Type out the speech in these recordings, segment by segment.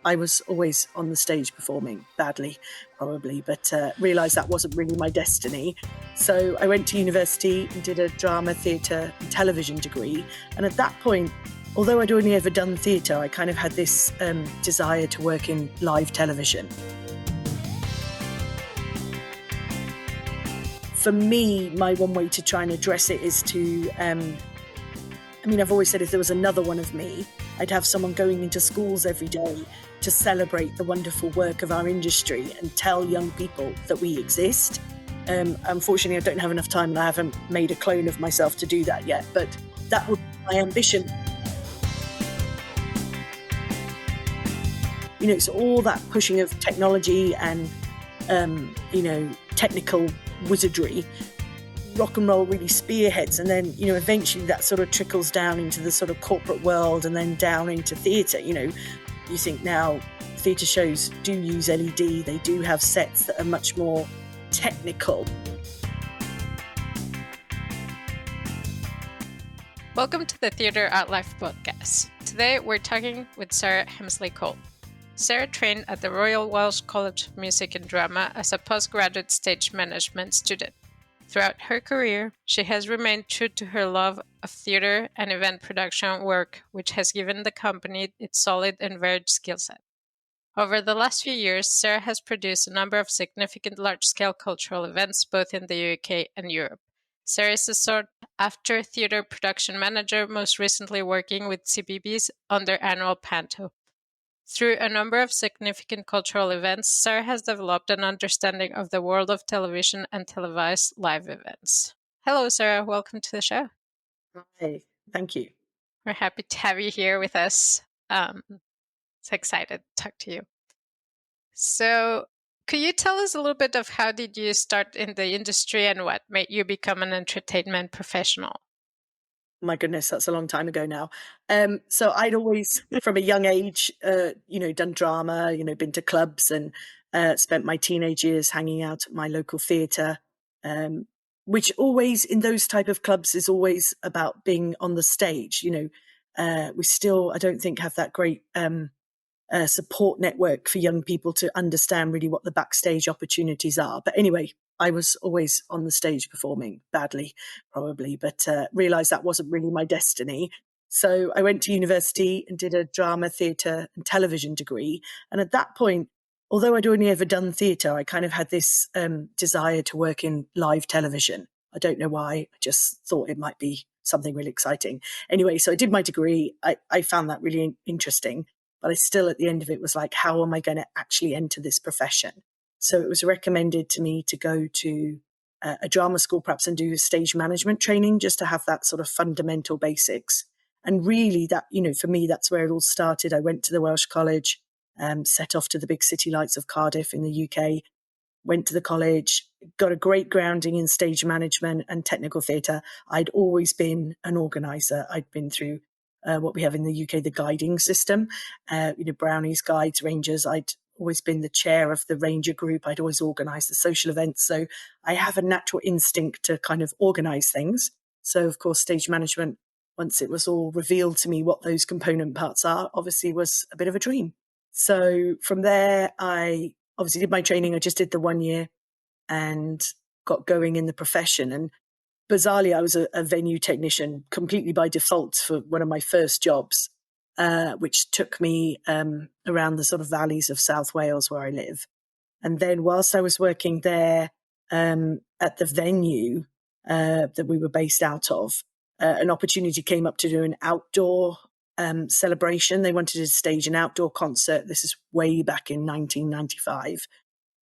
I was always on the stage performing, badly probably, but realised that wasn't really my destiny. So I went to university and did a drama, theatre and television degree. And at that point, although I'd only ever done theatre, I kind of had this desire to work in live television. For me, my one way to try and address it is to, I've always said if there was another one of me, I'd have someone going into schools every day to celebrate the wonderful work of our industry and tell young people that we exist. Unfortunately, I don't have enough time and I haven't made a clone of myself to do that yet, but that would be my ambition. So all that pushing of technology and, technical wizardry, rock and roll really spearheads, and then eventually that sort of trickles down into the sort of corporate world and then down into theatre. You think now theatre shows do use LED, they do have sets that are much more technical. Welcome to the Theatre at Life podcast. Today we're talking with Sarah Hemsley-Cole. Sarah trained at the Royal Welsh College of Music and Drama as a postgraduate stage management student. Throughout her career, she has remained true to her love of theatre and event production work, which has given the company its solid and varied skill set. Over the last few years, Sarah has produced a number of significant large-scale cultural events both in the UK and Europe. Sarah is a sought-after theatre production manager, most recently working with Cbeebies on their annual panto. Through a number of significant cultural events, Sarah has developed an understanding of the world of television and televised live events. Hello, Sarah. Welcome to the show. Hi, thank you. We're happy to have you here with us. So excited to talk to you. So, could you tell us a little bit of how did you start in the industry and what made you become an entertainment professional? My goodness, that's a long time ago now. So I'd always, from a young age, done drama, been to clubs and spent my teenage years hanging out at my local theatre, which always in those type of clubs is always about being on the stage. We still, I don't think, have that great support network for young people to understand really what the backstage opportunities are. But anyway, I was always on the stage performing, badly probably, but realised that wasn't really my destiny. So I went to university and did a drama, theatre and television degree. And at that point, although I'd only ever done theatre, I kind of had this desire to work in live television. I don't know why, I just thought it might be something really exciting. Anyway, so I did my degree. I found that really interesting, but I still at the end of it was like, how am I going to actually enter this profession? So it was recommended to me to go to a drama school perhaps and do stage management training just to have that sort of fundamental basics. And really that, for me, that's where it all started. I went to the Welsh College, set off to the big city lights of Cardiff in the UK, went to the college, got a great grounding in stage management and technical theatre. I'd always been an organiser. I'd been through what we have in the UK, the guiding system, brownies, guides, rangers. I'd always been the chair of the ranger group. I'd always organised the social events. So I have a natural instinct to kind of organise things. So of course, stage management, once it was all revealed to me what those component parts are, obviously was a bit of a dream. So from there, I obviously did my training. I just did the 1 year and got going in the profession. And bizarrely, I was a venue technician completely by default for one of my first jobs, which took me around the sort of valleys of South Wales where I live. And then whilst I was working there at the venue that we were based out of, an opportunity came up to do an outdoor celebration. They wanted to stage an outdoor concert. This is way back in 1995.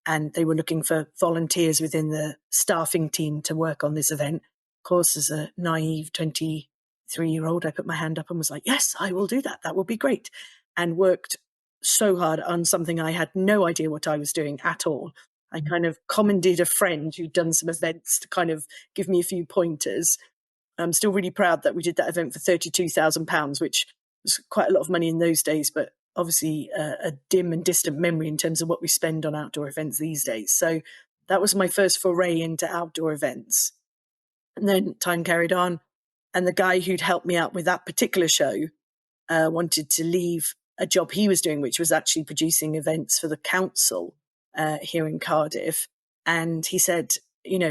And they were looking for volunteers within the staffing team to work on this event. Of course, as a naive 23-year-old, I put my hand up and was like, yes, I will do that. That will be great. And worked so hard on something I had no idea what I was doing at all. I kind of commandeered a friend who'd done some events to kind of give me a few pointers. I'm still really proud that we did that event for £32,000, which was quite a lot of money in those days, but obviously a dim and distant memory in terms of what we spend on outdoor events these days. So that was my first foray into outdoor events. And then time carried on. And the guy who'd helped me out with that particular show wanted to leave a job he was doing, which was actually producing events for the council here in Cardiff. And he said,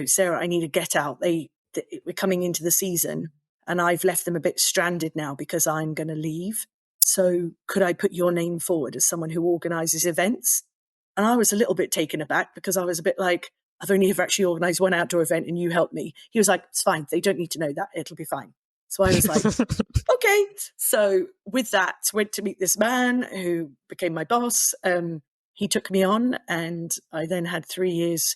Sarah, I need to get out. We're coming into the season and I've left them a bit stranded now because I'm going to leave. So could I put your name forward as someone who organises events? And I was a little bit taken aback because I was a bit like, I've only ever actually organised one outdoor event and you helped me. He was like, it's fine. They don't need to know that. It'll be fine. So I was like, okay. So with that, went to meet this man who became my boss. He took me on and I then had 3 years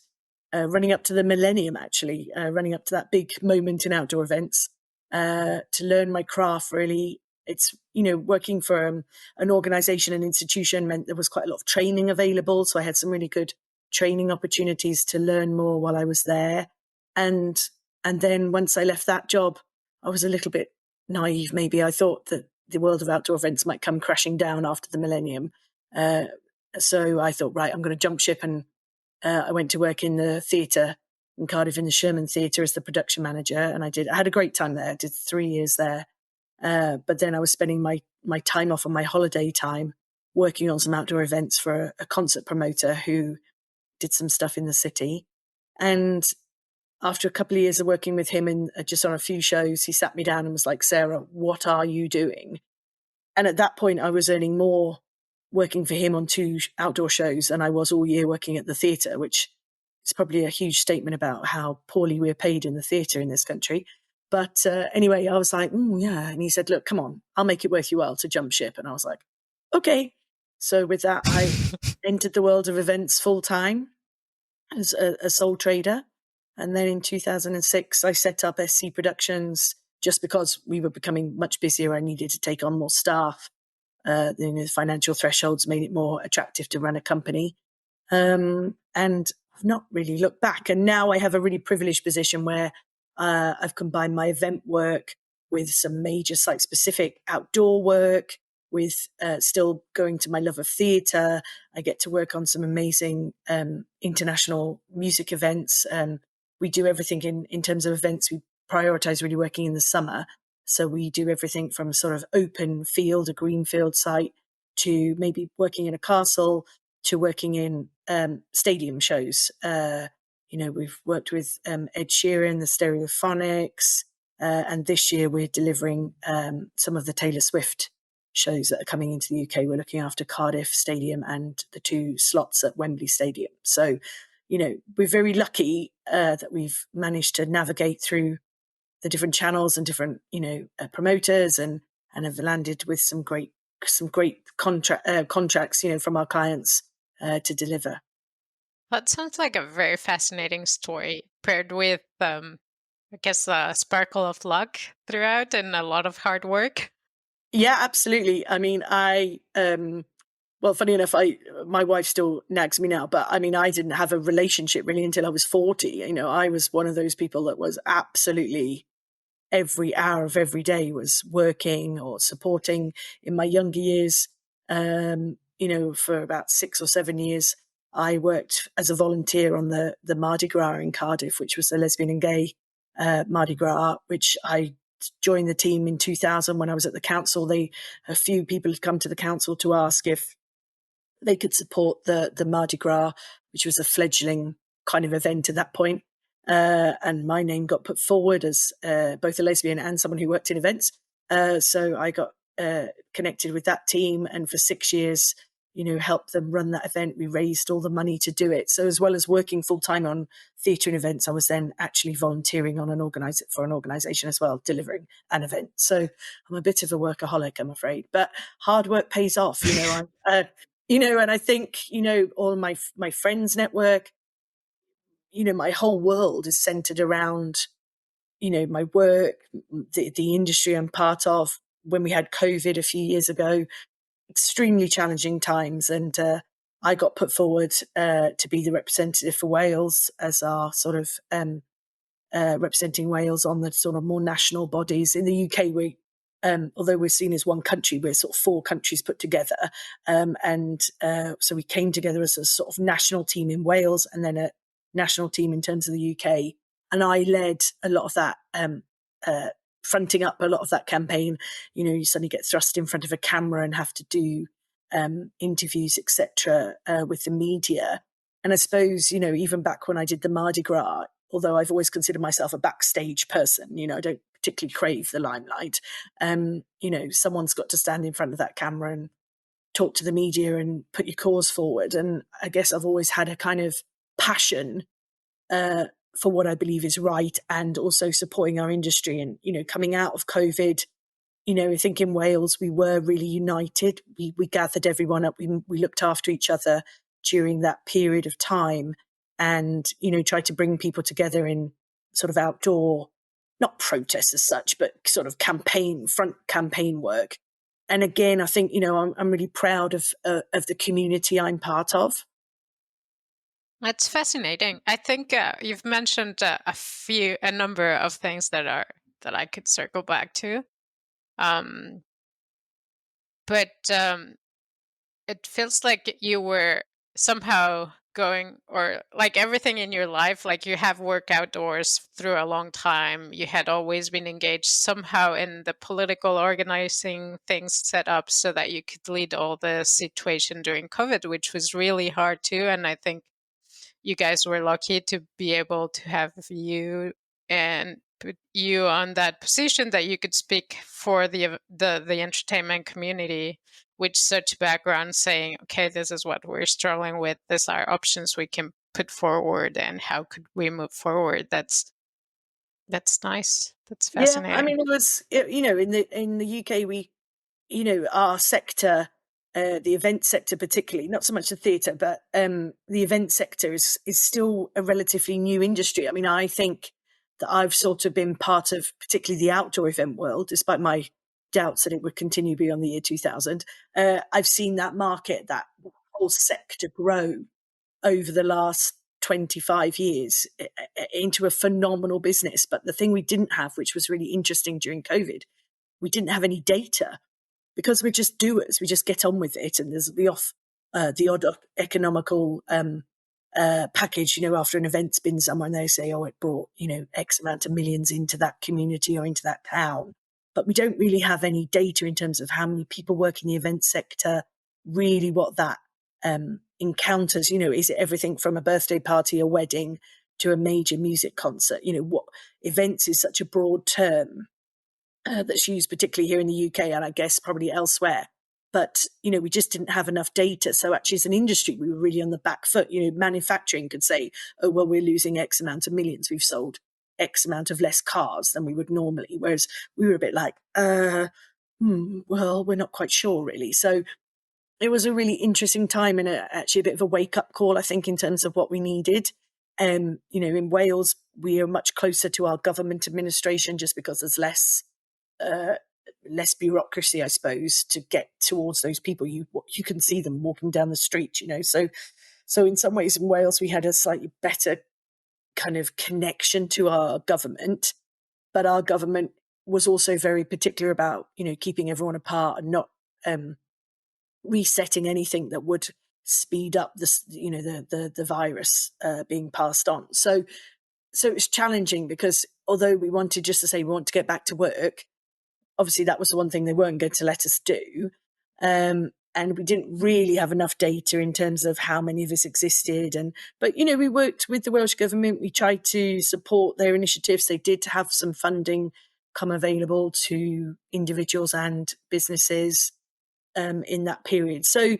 running up to the millennium, actually, running up to that big moment in outdoor events to learn my craft, really. It's, working for an organization, an institution meant there was quite a lot of training available. So I had some really good training opportunities to learn more while I was there. And then once I left that job, I was a little bit naive, maybe. I thought that the world of outdoor events might come crashing down after the millennium. So I thought, right, I'm going to jump ship. And I went to work in the theatre in Cardiff, in the Sherman Theatre, as the production manager. And I had a great time there. I did 3 years there. But then I was spending my time off on my holiday time working on some outdoor events for a concert promoter who did some stuff in the city. And after a couple of years of working with him and just on a few shows, he sat me down and was like, Sarah, what are you doing? And at that point, I was earning more working for him on 2 outdoor shows than I was all year working at the theatre, which is probably a huge statement about how poorly we're paid in the theatre in this country. But anyway, I was like, yeah. And he said, look, come on, I'll make it worth your while to jump ship. And I was like, okay. So with that, I entered the world of events full time as a sole trader. And then in 2006, I set up SC Productions just because we were becoming much busier. I needed to take on more staff. The financial thresholds made it more attractive to run a company. And I've not really looked back. And now I have a really privileged position where I've combined my event work with some major site-specific outdoor work, with still going to my love of theatre. I get to work on some amazing international music events. We do everything in terms of events. We prioritise really working in the summer. So we do everything from sort of open field, a greenfield site, to maybe working in a castle, to working in stadium shows. We've worked with Ed Sheeran, the Stereophonics, and this year we're delivering some of the Taylor Swift shows that are coming into the UK. We're looking after Cardiff Stadium and the 2 slots at Wembley Stadium. So, we're very lucky that we've managed to navigate through the different channels and different, promoters and have landed with some great contracts, from our clients to deliver. That sounds like a very fascinating story, paired with, I guess, a sparkle of luck throughout and a lot of hard work. Yeah, absolutely. I mean, well, funny enough, my wife still nags me now, but I mean, I didn't have a relationship really until I was 40. I was one of those people that was absolutely every hour of every day was working or supporting. In my younger years, for about 6 or 7 years, I worked as a volunteer on the Mardi Gras in Cardiff, which was the lesbian and gay Mardi Gras, which I joined the team in 2000 when I was at the council. A few people had come to the council to ask if they could support the Mardi Gras, which was a fledgling kind of event at that point. And my name got put forward as both a lesbian and someone who worked in events. So I got connected with that team, and for 6 years, helped them run that event. We raised all the money to do it. So as well as working full time on theatre and events, I was then actually volunteering on for an organisation as well, delivering an event. So I'm a bit of a workaholic, I'm afraid, but hard work pays off. And I think all my friends' network. My whole world is centered around, my work, the industry I'm part of. When we had COVID a few years ago, extremely challenging times. And I got put forward to be the representative for Wales as our sort of representing Wales on the sort of more national bodies. In the UK, although we're seen as one country, we're sort of 4 countries put together. So we came together as a sort of national team in Wales and then a national team in terms of the UK. And I led a lot of that, fronting up a lot of that campaign. You suddenly get thrust in front of a camera and have to do interviews, etc., with the media. And I suppose, even back when I did the Mardi Gras, although I've always considered myself a backstage person, I don't particularly crave the limelight. Someone's got to stand in front of that camera and talk to the media and put your cause forward. And I guess I've always had a kind of passion for what I believe is right, and also supporting our industry. And, coming out of COVID, I think in Wales, we were really united. We gathered everyone up. We looked after each other during that period of time, and, tried to bring people together in sort of outdoor, not protests as such, but sort of front campaign work. And again, I think, I'm really proud of the community I'm part of. That's fascinating. I think you've mentioned a number of things that I could circle back to. But it feels like you were somehow going, or like everything in your life, like you have worked outdoors through a long time. You had always been engaged somehow in the political organizing things set up so that you could lead all the situation during COVID, which was really hard too. And I think you guys were lucky to be able to have you and put you on that position that you could speak for the entertainment community with such background, saying, okay, this is what we're struggling with, these are options we can put forward, and how could we move forward. That's nice. That's Yeah, I fascinating. mean, it was, in the UK, we, our sector, the event sector particularly, not so much the theatre, but the event sector is still a relatively new industry. I mean, I think that I've sort of been part of particularly the outdoor event world, despite my doubts that it would continue beyond the year 2000. I've seen that market, that whole sector grow over the last 25 years into a phenomenal business. But the thing we didn't have, which was really interesting during COVID, we didn't have any data, because we're just doers. We just get on with it. And there's the odd economical package, after an event's been somewhere, and they say, oh, it brought, X amount of millions into that community or into that town. But we don't really have any data in terms of how many people work in the event sector, really what that encounters. Is it everything from a birthday party, a wedding, to a major music concert? What events is such a broad term that's used particularly here in the UK, and I guess probably elsewhere. But, we just didn't have enough data. So actually, as an industry, we were really on the back foot. Manufacturing could say, oh, well, we're losing X amount of millions. We've sold X amount of less cars than we would normally. Whereas we were a bit like, well, we're not quite sure, really. So it was a really interesting time, and actually a bit of a wake-up call, I think, in terms of what we needed. In Wales, we are much closer to our government administration, just because there's less bureaucracy, I suppose, to get towards those people. You can see them walking down the street, So in some ways in Wales, we had a slightly better kind of connection to our government, but our government was also very particular about, keeping everyone apart and not resetting anything that would speed up the virus being passed on. So it was challenging, because although we wanted just to say we want to get back to work, obviously that was the one thing they weren't going to let us do. And we didn't really have enough data in terms of how many of us existed. But we worked with the Welsh government. We tried to support their initiatives. They did have some funding come available to individuals and businesses in that period. So,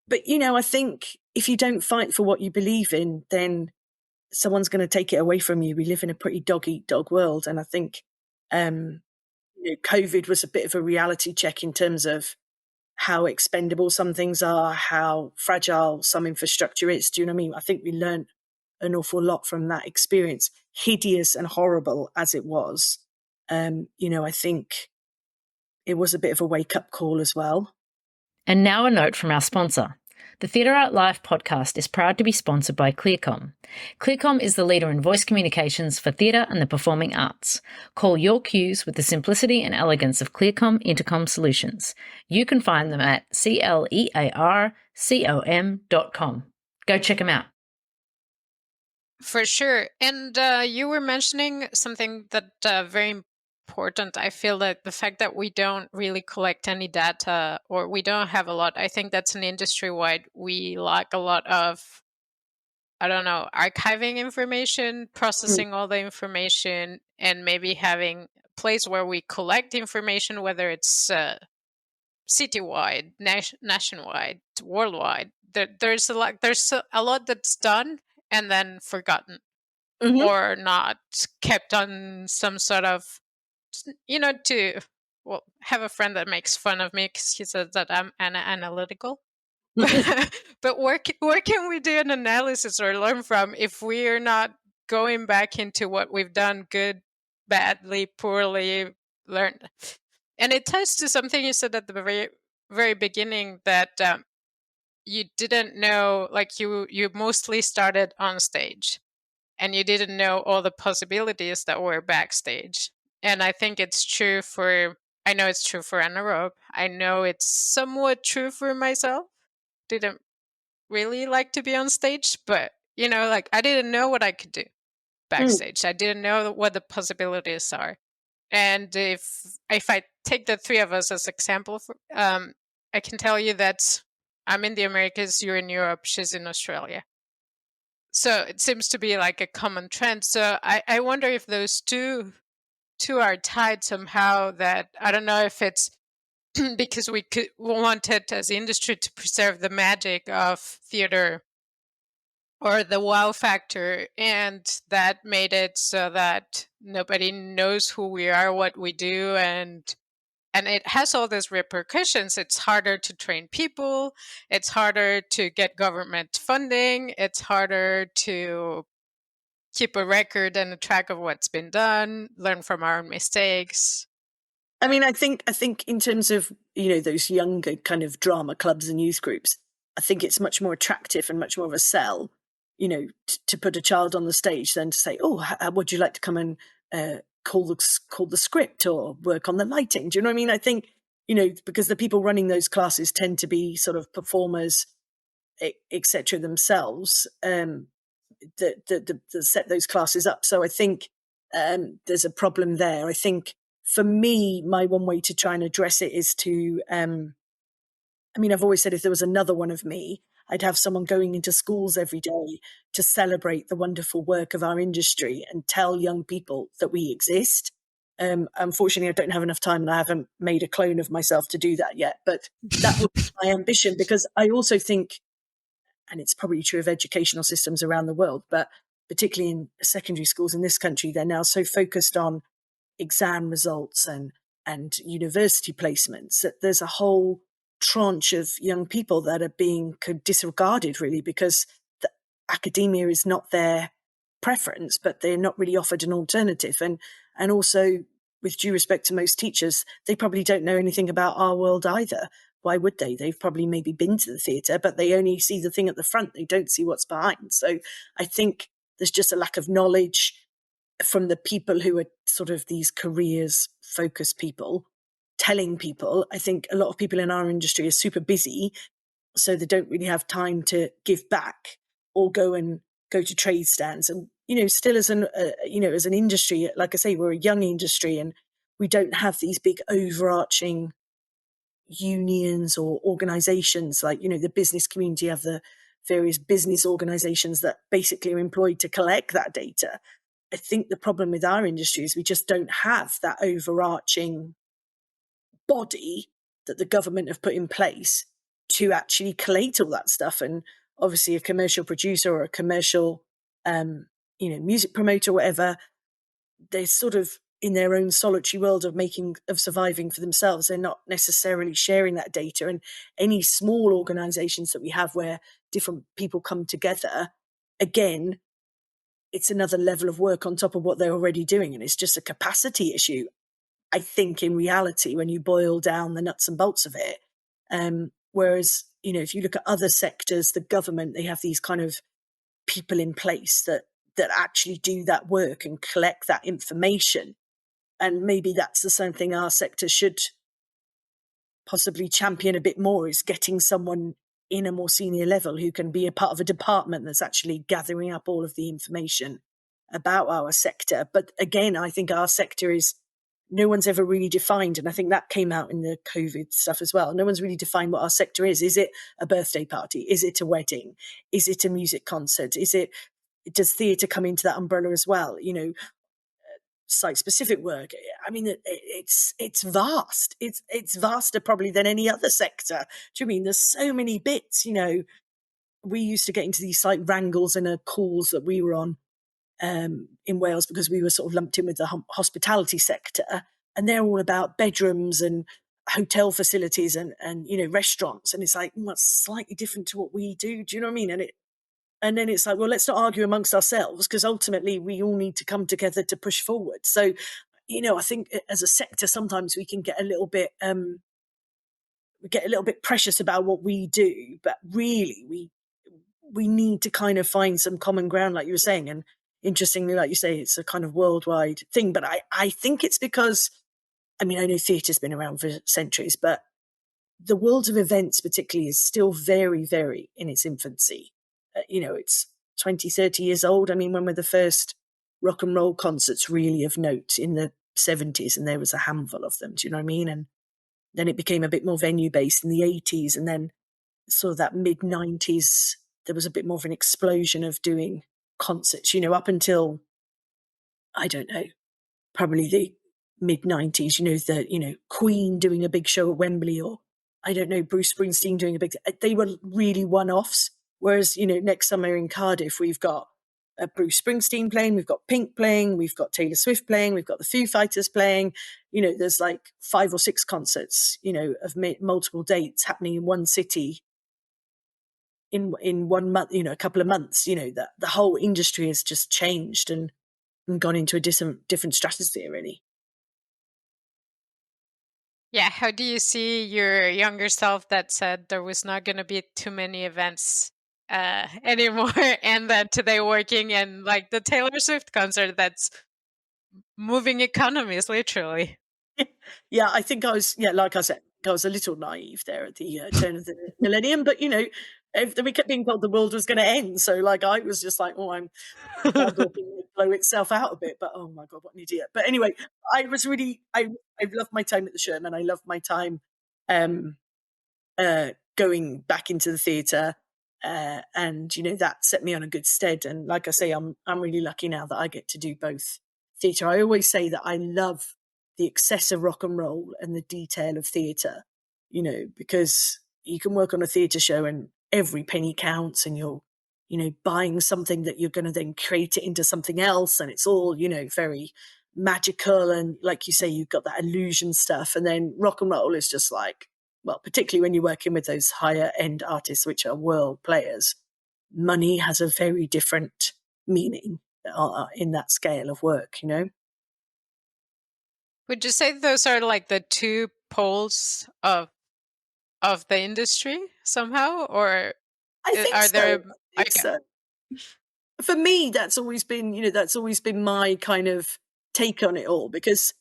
but I think if you don't fight for what you believe in, then someone's going to take it away from you. We live in a pretty dog-eat-dog world. And I think COVID was a bit of a reality check in terms of how expendable some things are, how fragile some infrastructure is. Do you know what I mean? I think we learned an awful lot from that experience, hideous and horrible as it was. I think it was a bit of a wake-up call as well. And now a note from our sponsor. The Theatre Out Live podcast is proud to be sponsored by ClearCom. ClearCom is the leader in voice communications for theatre and the performing arts. Call your cues with the simplicity and elegance of ClearCom Intercom solutions. You can find them at clearcom.com. Go check them out. For sure. And you were mentioning something that very important. I feel that the fact that we don't really collect any data, or we don't have a lot, I think that's an industry-wide. We lack a lot of, I don't know, archiving information, Mm. processing all the information, and maybe having a place where we collect information, whether it's citywide, nationwide, worldwide. There's a lot that's done and then forgotten, Hmm. or not kept on some sort of, to, well, have a friend that makes fun of me because he says that I'm analytical. But where can we do an analysis or learn from if we are not going back into what we've done good, badly, poorly, learned? And it ties to something you said at the very, very beginning, that you didn't know, like, you mostly started on stage and you didn't know all the possibilities that were backstage. And I think I know it's true for Anaerobe. I know it's somewhat true for myself. Didn't really like to be on stage, but like, I didn't know what I could do Mm. backstage. I didn't know what the possibilities are. And if I take the three of us as example, I can tell you that I'm in the Americas, you're in Europe, she's in Australia. So it seems to be like a common trend. So I wonder if those two are tied somehow. That I don't know if it's because we wanted as industry to preserve the magic of theater, or the wow factor, and that made it so that nobody knows who we are, what we do, and it has all these repercussions. It's harder to train people, it's harder to get government funding, it's harder to keep a record and a track of what's been done, learn from our own mistakes. I mean, I think in terms of, those younger kind of drama clubs and youth groups, I think it's much more attractive and much more of a sell, to put a child on the stage than to say, "Oh, would you like to come and call the script or work on the lighting?" Do you know what I mean? I think, because the people running those classes tend to be sort of performers, etc. themselves, that set those classes up. So I think there's a problem there. I think for me, my one way to try and address it is to, I mean, I've always said if there was another one of me, I'd have someone going into schools every day to celebrate the wonderful work of our industry and tell young people that we exist. Unfortunately, I don't have enough time and I haven't made a clone of myself to do that yet, but that would be my ambition, because I also think, and it's probably true of educational systems around the world, but particularly in secondary schools in this country, they're now so focused on exam results and university placements that there's a whole tranche of young people that are being disregarded, really, because the academia is not their preference, but they're not really offered an alternative. And also, with due respect to most teachers, they probably don't know anything about our world either. Why would they? They've probably maybe been to the theatre, but they only see the thing at the front. They don't see what's behind. So I think there's just a lack of knowledge from the people who are sort of these careers focused people telling people. I think a lot of people in our industry are super busy, so they don't really have time to give back or go to trade stands. And still as an industry, like I say, we're a young industry and we don't have these big overarching unions or organizations like the business community have the various business organizations that basically are employed to collect that data. I think the problem with our industry is we just don't have that overarching body that the government have put in place to actually collate all that stuff. And obviously a commercial producer or a commercial music promoter, whatever, they're sort of in their own solitary world of surviving for themselves. They're not necessarily sharing that data. And any small organizations that we have where different people come together, again, it's another level of work on top of what they're already doing. And it's just a capacity issue, I think, in reality, when you boil down the nuts and bolts of it. Whereas, if you look at other sectors, the government, they have these kind of people in place that actually do that work and collect that information. And maybe that's the same thing our sector should possibly champion a bit more, is getting someone in a more senior level who can be a part of a department that's actually gathering up all of the information about our sector. But again, I think our sector is no one's ever really defined, and I think that came out in the COVID stuff as well. No one's really defined what our sector is. Is it a birthday party? Is it a wedding? Is it a music concert? Does theatre come into that umbrella as well? Site-specific work. I mean, it's vast. It's vaster probably than any other sector. Do you mean there's so many bits? We used to get into these site wrangles and calls that we were on in Wales because we were sort of lumped in with the hospitality sector, and they're all about bedrooms and hotel facilities and restaurants, and it's like, that's slightly different to what we do. Do you know what I mean? And then it's like, well, let's not argue amongst ourselves, because ultimately we all need to come together to push forward. So, I think as a sector, sometimes we can get a little bit precious about what we do, but really we need to kind of find some common ground, like you were saying. And interestingly, like you say, it's a kind of worldwide thing. But I think it's because, I mean, I know theatre's been around for centuries, but the world of events particularly is still very, very in its infancy. It's 20, 30 years old. I mean, when were the first rock and roll concerts really of note? In the 70s, and there was a handful of them. Do you know what I mean? And then it became a bit more venue-based in the 80s, and then sort of that mid-90s, there was a bit more of an explosion of doing concerts, up until, I don't know, probably the mid-90s, Queen doing a big show at Wembley, or, I don't know, Bruce Springsteen doing a big, they were really one-offs. Whereas, next summer in Cardiff, we've got Bruce Springsteen playing, we've got Pink playing, we've got Taylor Swift playing, we've got the Foo Fighters playing. There's like 5 or 6 concerts, of multiple dates happening in one city in 1 month, a couple of months. The whole industry has just changed and gone into a different stratosphere, really. Yeah, how do you see your younger self that said there was not going to be too many events anymore, and then today working in like the Taylor Swift concert that's moving economies, literally? Yeah, I think like I said, I was a little naive there at the turn of the millennium, but we kept being told the world was going to end. So like, I was just like, oh, I'm blow itself out a bit, but oh my God, what an idiot. But anyway, I loved my time at the Sherman. I loved my time um, going back into the theatre, and that set me on a good stead. And like I say, I'm really lucky now that I get to do both theatre. I always say that I love the excess of rock and roll and the detail of theatre, because you can work on a theatre show and every penny counts, and you're buying something that you're going to then create it into something else, and it's all very magical, and like you say, you've got that illusion stuff. And then rock and roll is just like, well, particularly when you're working with those higher end artists, which are world players, money has a very different meaning in that scale of work, Would you say those are like the two poles of the industry somehow, or I think are so. there? I think so. For me, that's always been my kind of take on it all, because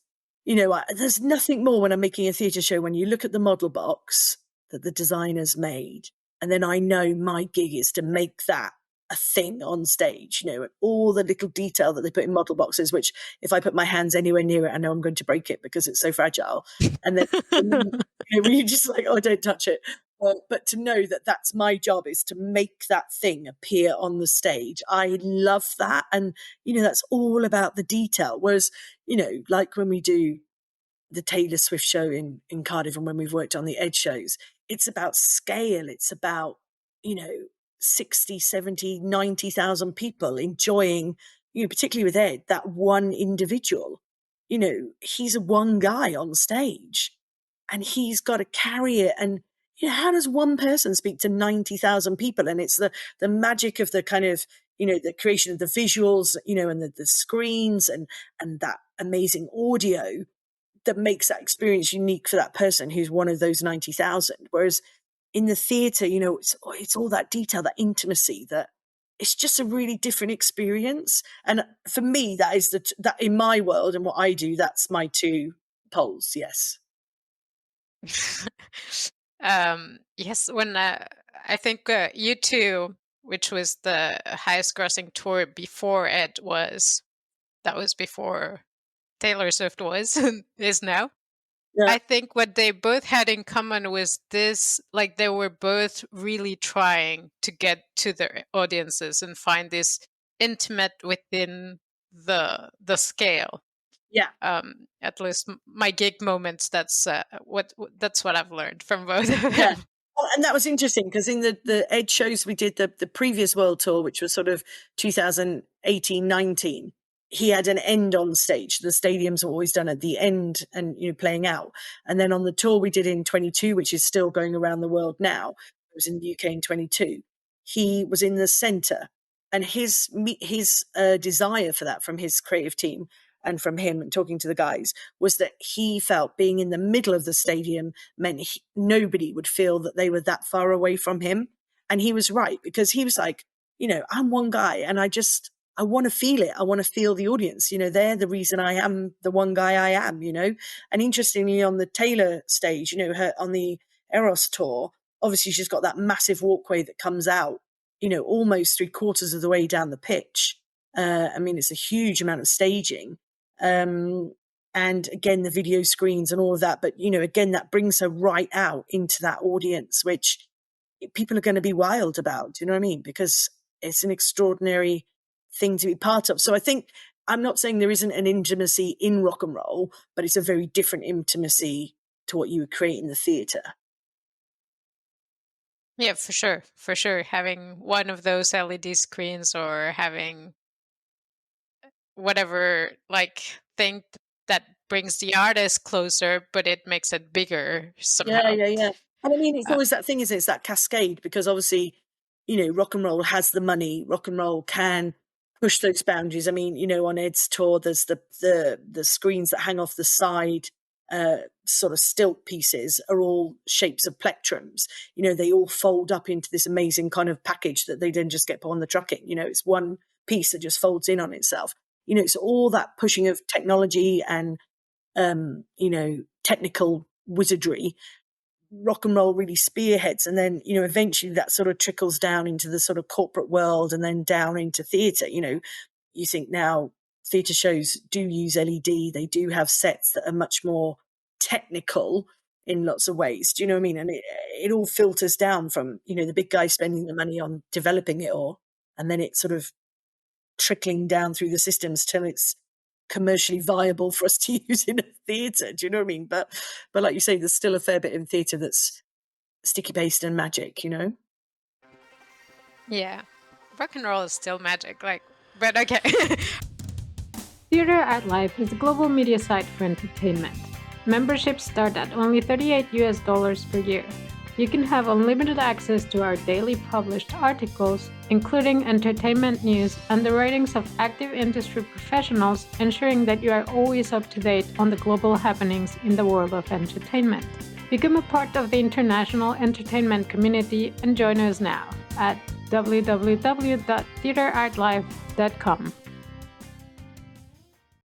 there's nothing more when I'm making a theatre show when you look at the model box that the designers made, and then I know my gig is to make that a thing on stage, and all the little detail that they put in model boxes, which if I put my hands anywhere near it, I know I'm going to break it because it's so fragile. And then when you're just like, oh, don't touch it. But to know that that's my job, is to make that thing appear on the stage. I love that. And, that's all about the detail. Whereas, like when we do the Taylor Swift show in Cardiff, and when we've worked on the Ed shows, it's about scale. It's about, 60, 70, 90,000 people enjoying, particularly with Ed, that one individual. He's one guy on stage, and he's got to carry it. And how does one person speak to 90,000 people? And it's the magic of the kind of, the creation of the visuals, and the screens and that amazing audio that makes that experience unique for that person who's one of those 90,000. Whereas in the theatre, it's all that detail, that intimacy, that it's just a really different experience. And for me, that is that in my world and what I do, that's my two poles. Yes. Yes, when I think U2, which was the highest grossing tour before it was, that was before Taylor Swift was and is now. Yeah. I think what they both had in common was this, like they were both really trying to get to their audiences and find this intimate within the scale. Yeah. At least my gig moments, that's what I've learned from both of them. Yeah. Well, and that was interesting because in the Ed shows we did, the previous world tour, which was sort of 2018-19, he had an end on stage. The stadiums are always done at the end and, you know, playing out. And then on the tour we did in 22, which is still going around the world now, it was in the UK in 22, he was in the center. And his desire for that from his creative team and from him and talking to the guys was that he felt being in the middle of the stadium meant nobody would feel that they were that far away from him. And he was right, because he was like, you know, I'm one guy and I want to feel it. I want to feel the audience. You know, they're the reason I am the one guy I am, you know. And interestingly, on the Taylor stage, you know, her on the Eros tour, obviously she's got that massive walkway that comes out, you know, almost 3/4 of the way down the pitch. I mean, it's a huge amount of staging. And again, the video screens and all of that. But, you know, again, that brings her right out into that audience, which people are going to be wild about. Do you know what I mean? Because it's an extraordinary thing to be part of. So I think, I'm not saying there isn't an intimacy in rock and roll, but it's a very different intimacy to what you would create in the theatre. Yeah, for sure. For sure. Having one of those LED screens or having whatever like thing that brings the artist closer, but it makes it bigger somehow. Yeah. And I mean, it's always that thing, isn't it? It's that cascade, because obviously, you know, rock and roll has the money. Rock and roll can push those boundaries. I mean, you know, on Ed's tour, there's the screens that hang off the side, sort of stilt pieces are all shapes of plectrums. You know, they all fold up into this amazing kind of package that they then just get put on the trucking. You know, it's one piece that just folds in on itself. You know, it's all that pushing of technology and, you know, technical wizardry. Rock and roll really spearheads, and then, you know, eventually that sort of trickles down into the sort of corporate world and then down into theatre. You know, you think now theatre shows do use LED, they do have sets that are much more technical in lots of ways. Do you know what I mean? And it all filters down from, you know, the big guy spending the money on developing it all, and then it's sort of trickling down through the systems till it's commercially viable for us to use in a theatre. Do you know what I mean? But like you say, there's still a fair bit in theatre that's sticky paste and magic, you know? Yeah. Rock and roll is still magic, like, but okay. Theater at Life is a global media site for entertainment. Memberships start at only $38 per year. You can have unlimited access to our daily published articles, including entertainment news and the writings of active industry professionals, ensuring that you are always up to date on the global happenings in the world of entertainment. Become a part of the international entertainment community and join us now at www.theaterartlife.com.